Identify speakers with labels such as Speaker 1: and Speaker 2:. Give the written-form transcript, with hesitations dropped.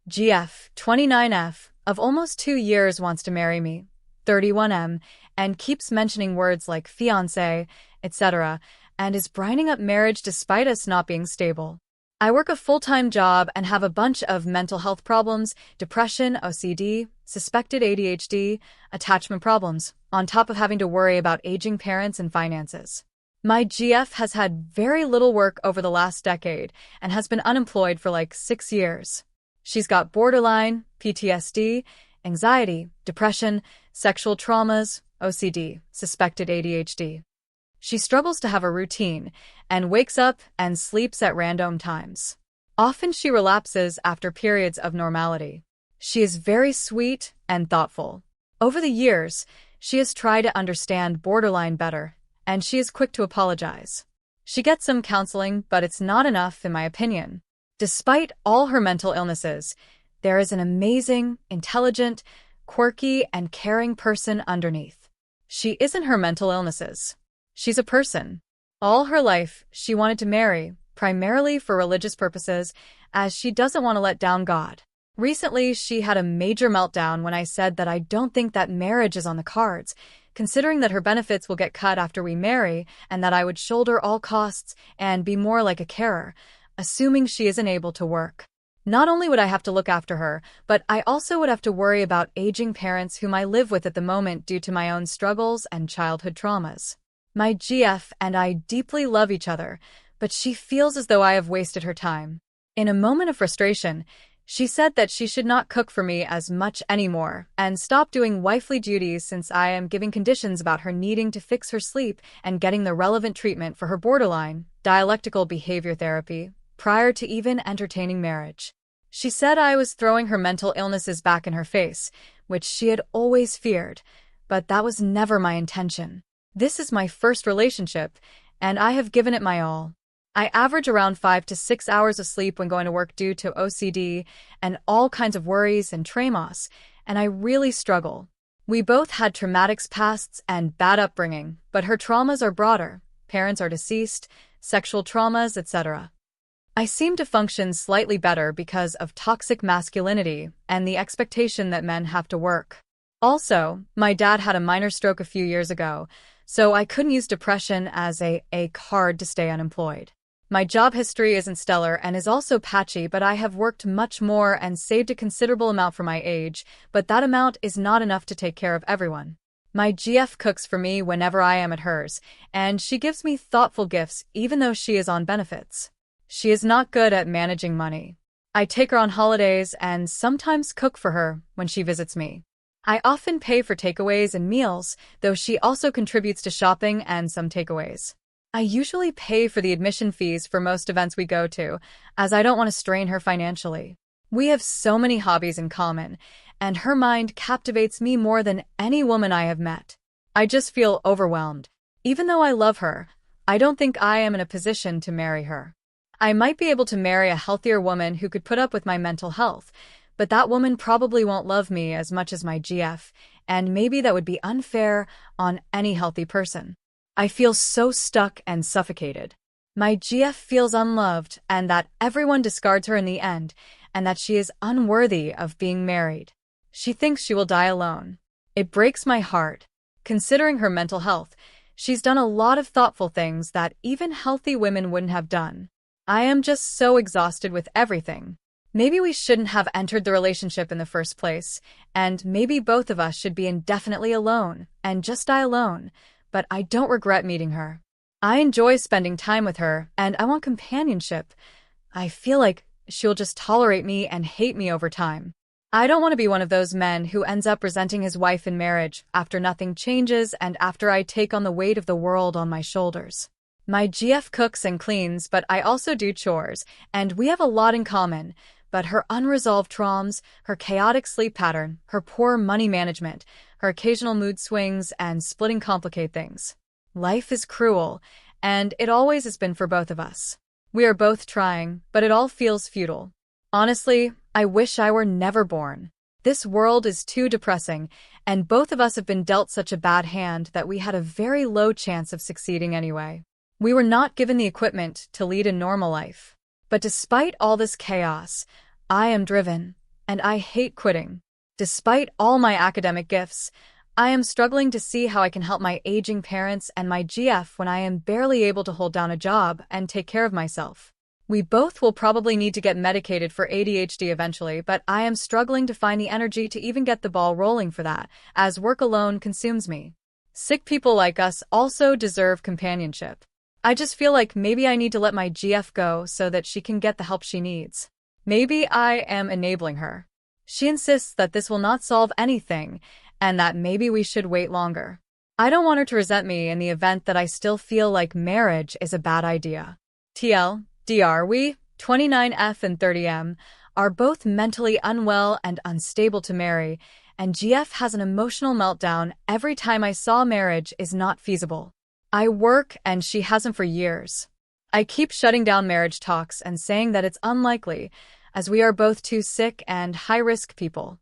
Speaker 1: GF, 29F, of almost 2 years wants to marry me, 31M, and keeps mentioning words like fiancé, etc., and is brining up marriage despite us not being stable. I work a full-time job and have a bunch of mental health problems, depression, OCD, suspected ADHD, attachment problems, on top of having to worry about aging parents and finances. My GF has had very little work over the last decade and has been unemployed for like 6 years. She's got borderline, PTSD, anxiety, depression, sexual traumas, OCD, suspected ADHD. She struggles to have a routine and wakes up and sleeps at random times. Often she relapses after periods of normality. She is very sweet and thoughtful. Over the years, she has tried to understand borderline better, and she is quick to apologize. She gets some counseling, but it's not enough, in my opinion. Despite all her mental illnesses, there is an amazing, intelligent, quirky, and caring person underneath. She isn't her mental illnesses. She's a person. All her life, she wanted to marry, primarily for religious purposes, as she doesn't want to let down God. Recently, she had a major meltdown when I said that I don't think that marriage is on the cards, considering that her benefits will get cut after we marry and that I would shoulder all costs and be more like a carer, assuming she isn't able to work. Not only would I have to look after her, but I also would have to worry about aging parents whom I live with at the moment due to my own struggles and childhood traumas. My GF and I deeply love each other, but she feels as though I have wasted her time. In a moment of frustration, she said that she should not cook for me as much anymore and stop doing wifely duties since I am giving conditions about her needing to fix her sleep and getting the relevant treatment for her borderline, dialectical behavior therapy, prior to even entertaining marriage. She said I was throwing her mental illnesses back in her face, which she had always feared, but that was never my intention. This is my first relationship, and I have given it my all. I average around 5 to 6 hours of sleep when going to work due to OCD and all kinds of worries and traumas, and I really struggle. We both had traumatic pasts and bad upbringing, but her traumas are broader. Parents are deceased, sexual traumas, etc. I seem to function slightly better because of toxic masculinity and the expectation that men have to work. Also, my dad had a minor stroke a few years ago, so I couldn't use depression as a card to stay unemployed. My job history isn't stellar and is also patchy, but I have worked much more and saved a considerable amount for my age, but that amount is not enough to take care of everyone. My GF cooks for me whenever I am at hers, and she gives me thoughtful gifts even though she is on benefits. She is not good at managing money. I take her on holidays and sometimes cook for her when she visits me. I often pay for takeaways and meals, though she also contributes to shopping and some takeaways. I usually pay for the admission fees for most events we go to, as I don't want to strain her financially. We have so many hobbies in common, and her mind captivates me more than any woman I have met. I just feel overwhelmed. Even though I love her, I don't think I am in a position to marry her. I might be able to marry a healthier woman who could put up with my mental health, but that woman probably won't love me as much as my GF, and maybe that would be unfair on any healthy person. I feel so stuck and suffocated. My GF feels unloved and that everyone discards her in the end, and that she is unworthy of being married. She thinks she will die alone. It breaks my heart. Considering her mental health, she's done a lot of thoughtful things that even healthy women wouldn't have done. I am just so exhausted with everything. Maybe we shouldn't have entered the relationship in the first place, and maybe both of us should be indefinitely alone and just die alone, but I don't regret meeting her. I enjoy spending time with her, and I want companionship. I feel like she'll just tolerate me and hate me over time. I don't want to be one of those men who ends up resenting his wife in marriage after nothing changes and after I take on the weight of the world on my shoulders. My GF cooks and cleans, but I also do chores, and we have a lot in common. But her unresolved traumas, her chaotic sleep pattern, her poor money management, her occasional mood swings, and splitting complicate things. Life is cruel, and it always has been for both of us. We are both trying, but it all feels futile. Honestly, I wish I were never born. This world is too depressing, and both of us have been dealt such a bad hand that we had a very low chance of succeeding anyway. We were not given the equipment to lead a normal life. But despite all this chaos, I am driven. and I hate quitting. Despite all my academic gifts, I am struggling to see how I can help my aging parents and my GF when I am barely able to hold down a job and take care of myself. We both will probably need to get medicated for ADHD eventually, but I am struggling to find the energy to even get the ball rolling for that, as work alone consumes me. Sick people like us also deserve companionship. I just feel like maybe I need to let my GF go so that she can get the help she needs. Maybe I am enabling her. She insists that this will not solve anything, and that maybe we should wait longer. I don't want her to resent me in the event that I still feel like marriage is a bad idea. TLDR, we, 29F and 30M, are both mentally unwell and unstable to marry, and GF has an emotional meltdown every time I saw marriage is not feasible. I work and she hasn't for years. I keep shutting down marriage talks and saying that it's unlikely, as we are both too sick and high-risk people.